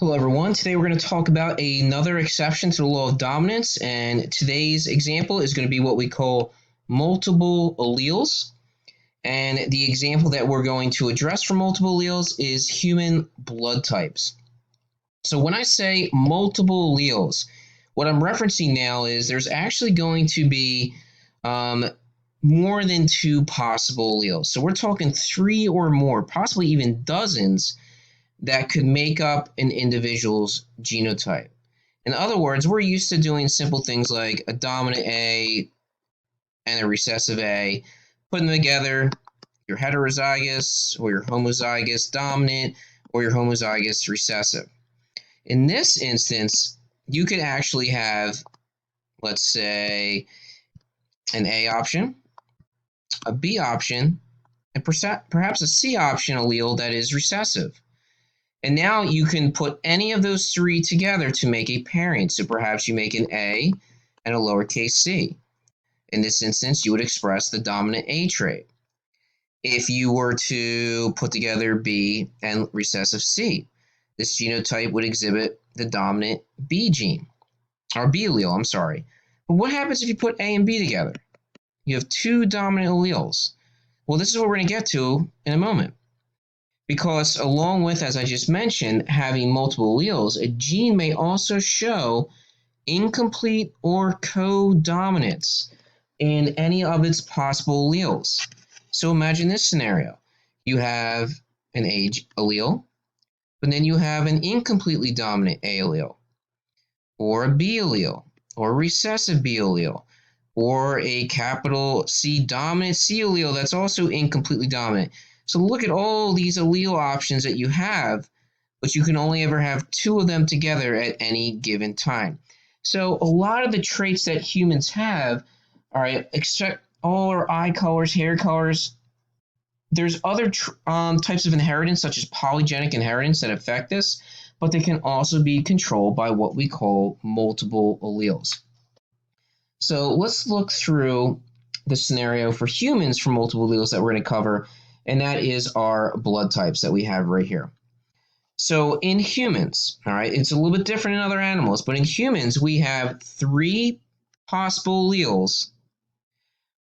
Hello, everyone. Today we're going to talk about another exception to the law of dominance, and today's example is going to be what we call multiple alleles. And the example that we're going to address for multiple alleles is human blood types. So when I say multiple alleles, what I'm referencing now is there's actually going to be more than two possible alleles. So we're talking three or more, possibly even dozens that could make up an individual's genotype. In other words, we're used to doing simple things like a dominant A and a recessive A, putting them together, you're heterozygous or you're homozygous dominant or you're homozygous recessive. In this instance, you could actually have, let's say, an A option, a B option, and perhaps a C option allele that is recessive. And now you can put any of those three together to make a pairing. So perhaps you make an A and a lowercase c. In this instance, you would express the dominant A trait. If you were to put together B and recessive C, this genotype would exhibit the dominant B gene, or B allele, I'm sorry. But what happens if you put A and B together? You have two dominant alleles. Well, this is what we're going to get to in a moment. Because along with, as I just mentioned, having multiple alleles, a gene may also show incomplete or co-dominance in any of its possible alleles. So imagine this scenario. You have an A allele, but then you have an incompletely dominant A allele, or a B allele, or a recessive B allele, or a capital C dominant C allele that's also incompletely dominant. So look at all these allele options that you have, but you can only ever have two of them together at any given time. So a lot of the traits that humans have, all right, except all our eye colors, hair colors, there's other types of inheritance, such as polygenic inheritance, that affect this, but they can also be controlled by what we call multiple alleles. So let's look through the scenario for humans for multiple alleles that we're going to cover, and that is our blood types that we have right here. So in humans, all right, it's a little bit different in other animals, but in humans, we have three possible alleles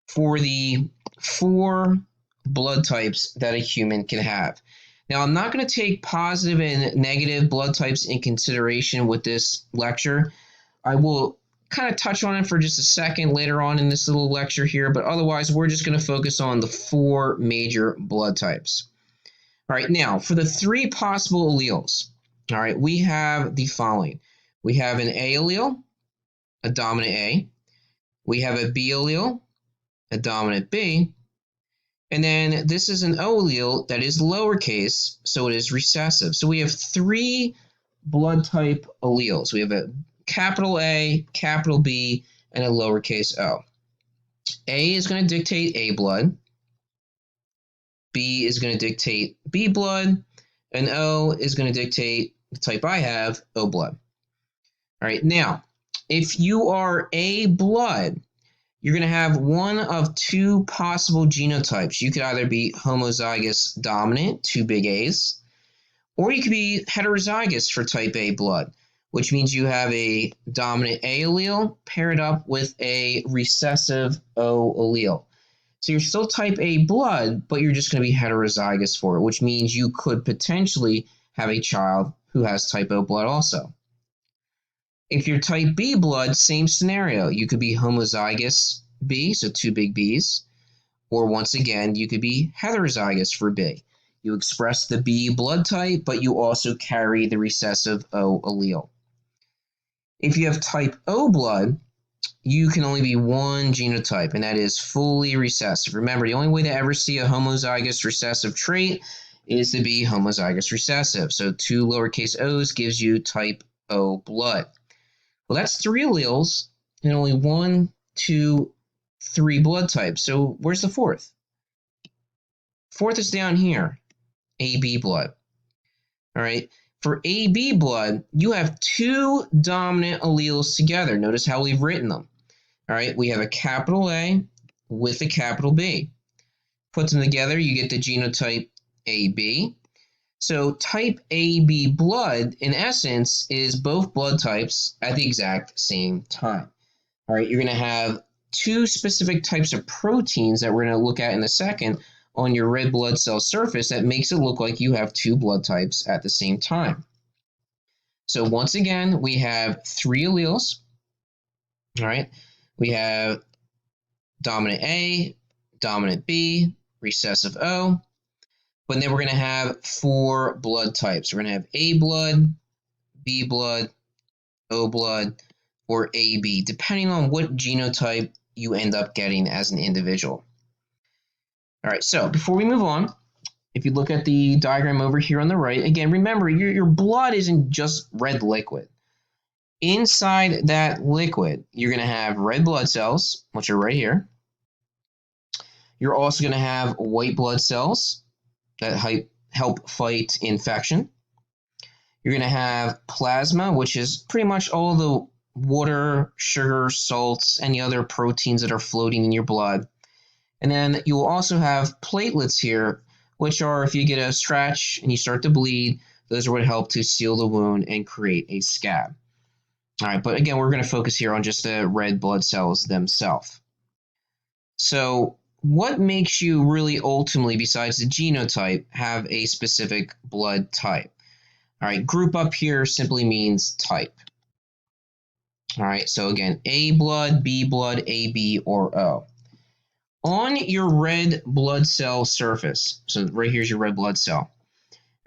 for the four blood types that a human can have. Now, I'm not going to take positive and negative blood types in consideration with this lecture. I will kind of touch on it for just a second later on in this little lecture here, but otherwise we're just going to focus on the four major blood types. All right, now for the three possible alleles, all right, we have the following. We have an A allele, a dominant A. We have a B allele, a dominant B. And then this is an O allele that is lowercase, so it is recessive. So we have three blood type alleles. We have a capital A, capital B, and a lowercase o. A is going to dictate A blood. B is going to dictate B blood. And O is going to dictate the type I have, O blood. All right, now, if you are A blood, you're going to have one of two possible genotypes. You could either be homozygous dominant, two big A's, or you could be heterozygous for type A blood, which means you have a dominant A allele paired up with a recessive O allele. So you're still type A blood, but you're just going to be heterozygous for it, which means you could potentially have a child who has type O blood also. If you're type B blood, same scenario. You could be homozygous B, so two big B's, or once again, you could be heterozygous for B. You express the B blood type, but you also carry the recessive O allele. If you have type O blood, you can only be one genotype, and that is fully recessive. Remember, the only way to ever see a homozygous recessive trait is to be homozygous recessive. So two lowercase o's gives you type O blood. Well, that's three alleles and only one, two, three blood types. So where's the fourth? Fourth is down here, AB blood. All right. For AB blood, you have two dominant alleles together. Notice how we've written them. All right. We have a capital A with a capital B. Put them together, you get the genotype AB. So type AB blood, in essence, is both blood types at the exact same time. All right, you're going to have two specific types of proteins that we're going to look at in a second on your red blood cell surface that makes it look like you have two blood types at the same time. So once again, we have three alleles. All right, we have dominant A, dominant B, recessive O. But then we're going to have four blood types. We're going to have A blood, B blood, O blood, or AB, depending on what genotype you end up getting as an individual. All right, so before we move on, if you look at the diagram over here on the right, again, remember your blood isn't just red liquid. Inside that liquid, you're going to have red blood cells, which are right here. You're also going to have white blood cells that help fight infection. You're going to have plasma, which is pretty much all the water, sugar, salts, any other proteins that are floating in your blood. And then you will also have platelets here, which are, if you get a scratch and you start to bleed, those are what help to seal the wound and create a scab. All right, but again, we're going to focus here on just the red blood cells themselves. So what makes you really ultimately, besides the genotype, have a specific blood type? All right, group up here simply means type. All right, so again, A blood, B blood, AB, or O. On your red blood cell surface, so right here's your red blood cell,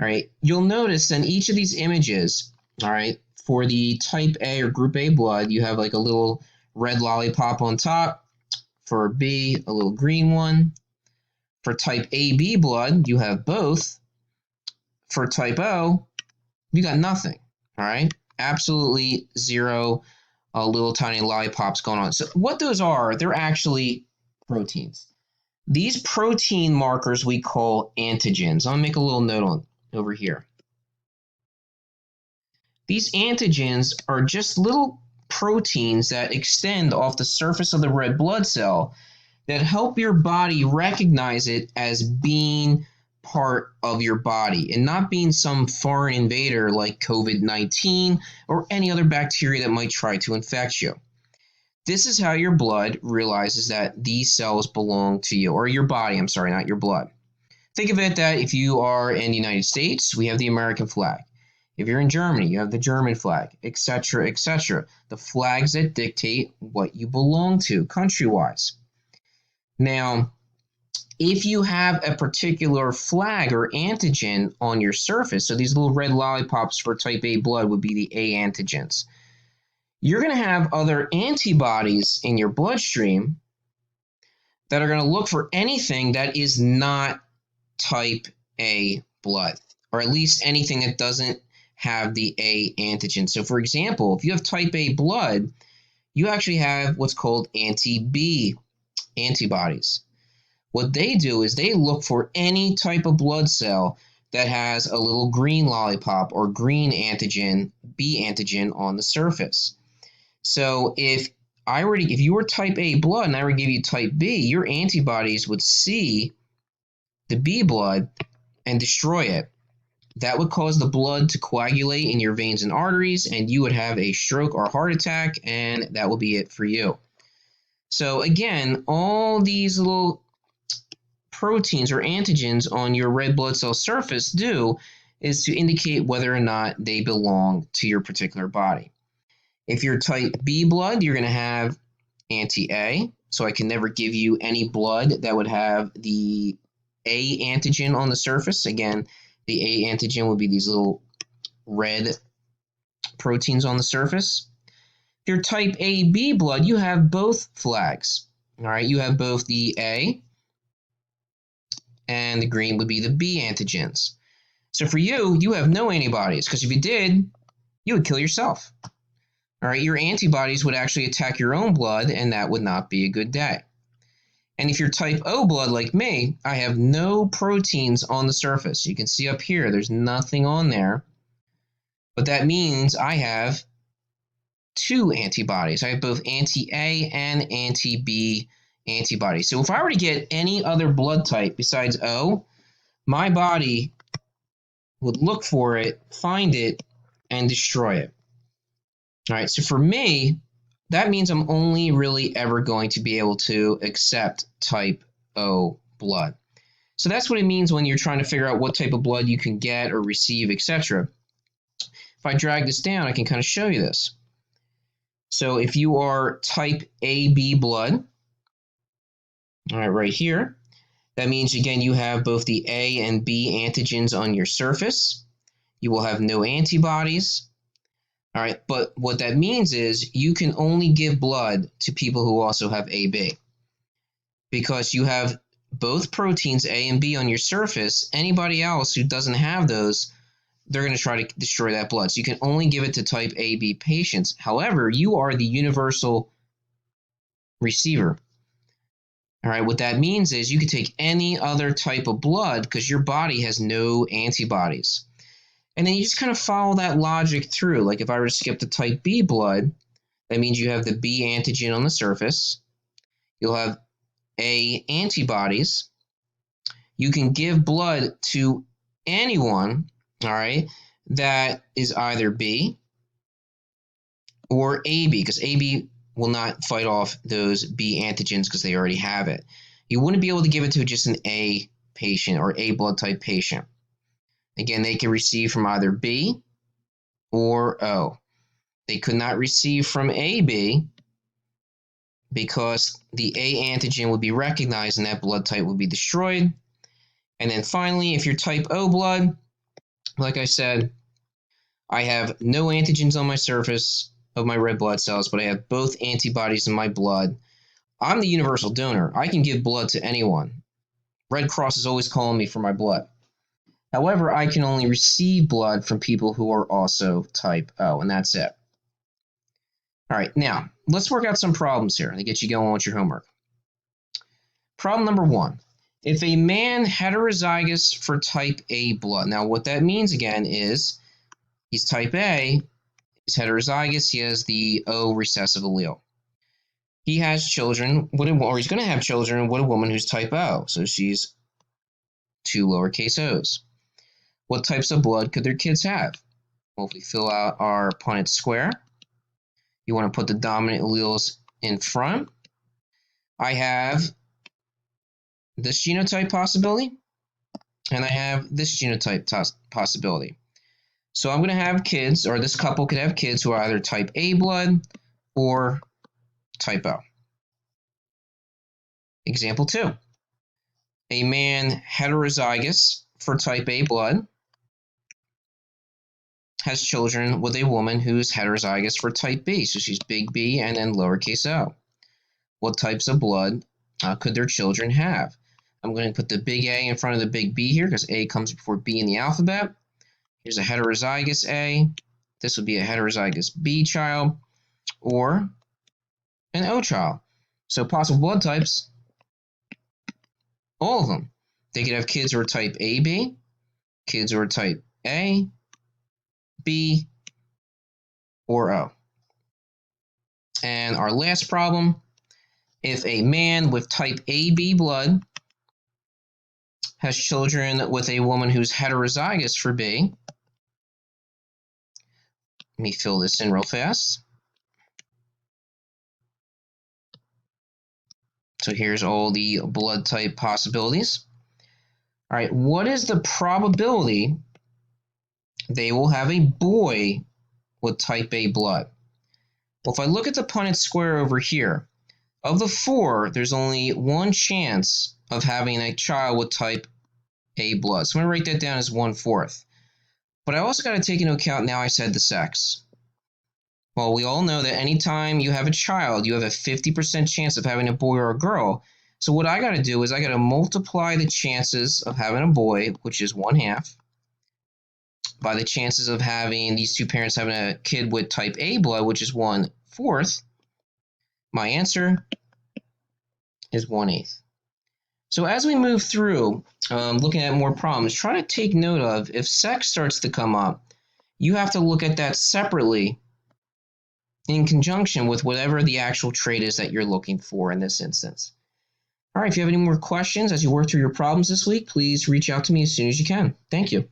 all right, you'll notice in each of these images, all right, for the type A or group A blood, you have like a little red lollipop on top. For B, a little green one. For type AB blood, you have both. For type O, you got nothing, all right? Absolutely zero little tiny lollipops going on. So what those are, they're actually proteins. These protein markers we call antigens. I'll make a little note on over here. These antigens are just little proteins that extend off the surface of the red blood cell that help your body recognize it as being part of your body and not being some foreign invader like COVID-19 or any other bacteria that might try to infect you. This is how your blood realizes that these cells belong to you, or your body, I'm sorry, not your blood. Think of it that if you are in the United States, we have the American flag. If you're in Germany, you have the German flag, etc., etc. The flags that dictate what you belong to country-wise. Now, if you have a particular flag or antigen on your surface, so these little red lollipops for type A blood would be the A antigens, you're going to have other antibodies in your bloodstream that are going to look for anything that is not type A blood, or at least anything that doesn't have the A antigen. So for example, if you have type A blood, you actually have what's called anti-B antibodies. What they do is they look for any type of blood cell that has a little green lollipop or green antigen, B antigen on the surface. So if you were type A blood and I were to give you type B, your antibodies would see the B blood and destroy it. That would cause the blood to coagulate in your veins and arteries, and you would have a stroke or heart attack, and that will be it for you. So again, all these little proteins or antigens on your red blood cell surface do is to indicate whether or not they belong to your particular body. If you're type B blood, you're going to have anti-A, so I can never give you any blood that would have the A antigen on the surface. Again, the A antigen would be these little red proteins on the surface. If you're type AB blood, you have both flags. All right, you have both the A and the green would be the B antigens. So for you, you have no antibodies, because if you did, you would kill yourself. All right, your antibodies would actually attack your own blood, and that would not be a good day. And if you're type O blood like me, I have no proteins on the surface. You can see up here, there's nothing on there. But that means I have two antibodies. I have both anti-A and anti-B antibodies. So if I were to get any other blood type besides O, my body would look for it, find it, and destroy it. All right, so for me, that means I'm only really ever going to be able to accept type O blood. So that's what it means when you're trying to figure out what type of blood you can get or receive, etc. If I drag this down, I can kind of show you this. So if you are type AB blood, all right here, that means, again, you have both the A and B antigens on your surface. You will have no antibodies. All right, but what that means is you can only give blood to people who also have AB. Because you have both proteins, A and B, on your surface. Anybody else who doesn't have those, they're going to try to destroy that blood. So you can only give it to type AB patients. However, you are the universal receiver. All right, what that means is you can take any other type of blood because your body has no antibodies. And then you just kind of follow that logic through. Like if I were to skip the type B blood, that means you have the B antigen on the surface. You'll have A antibodies. You can give blood to anyone, all right, that is either B or AB, because AB will not fight off those B antigens because they already have it. You wouldn't be able to give it to just an A patient or A blood type patient. Again, they can receive from either B or O. They could not receive from AB because the A antigen would be recognized and that blood type would be destroyed. And then finally, if you're type O blood, like I said, I have no antigens on my surface of my red blood cells, but I have both antibodies in my blood. I'm the universal donor. I can give blood to anyone. Red Cross is always calling me for my blood. However, I can only receive blood from people who are also type O, and that's it. All right, now, let's work out some problems here to get you going with your homework. Problem number 1. If a man heterozygous for type A blood, now what that means again is he's type A, he's heterozygous, he has the O recessive allele. He has children, or he's going to have children with a woman who's type O, so she's 2 lowercase o's. What types of blood could their kids have? Well, if we fill out our Punnett square, you want to put the dominant alleles in front. I have this genotype possibility, and I have this genotype possibility. So I'm going to have kids, or this couple could have kids who are either type A blood or type O. Example 2. A man heterozygous for type A blood has children with a woman who's heterozygous for type B. So she's big B and then lowercase o. What types of blood could their children have? I'm going to put the big A in front of the big B here because A comes before B in the alphabet. Here's a heterozygous A. This would be a heterozygous B child or an O child. So possible blood types, all of them. They could have kids who are type AB, kids who are type A, B, or O. And our last problem, if a man with type AB blood has children with a woman who's heterozygous for B, let me fill this in real fast. So here's all the blood type possibilities. All right, what is the probability they will have a boy with type A blood? Well, if I look at the Punnett square over here, of the 4, there's only 1 chance of having a child with type A blood. So I'm going to write that down as 1/4. But I also got to take into account, now I said the sex. Well, we all know that anytime you have a child, you have a 50% chance of having a boy or a girl. So what I got to do is I got to multiply the chances of having a boy, which is 1/2, by the chances of having these 2 parents having a kid with type A blood, which is 1/4. My answer is 1/8. So as we move through, looking at more problems, try to take note of if sex starts to come up, you have to look at that separately in conjunction with whatever the actual trait is that you're looking for in this instance. All right, if you have any more questions as you work through your problems this week, please reach out to me as soon as you can. Thank you.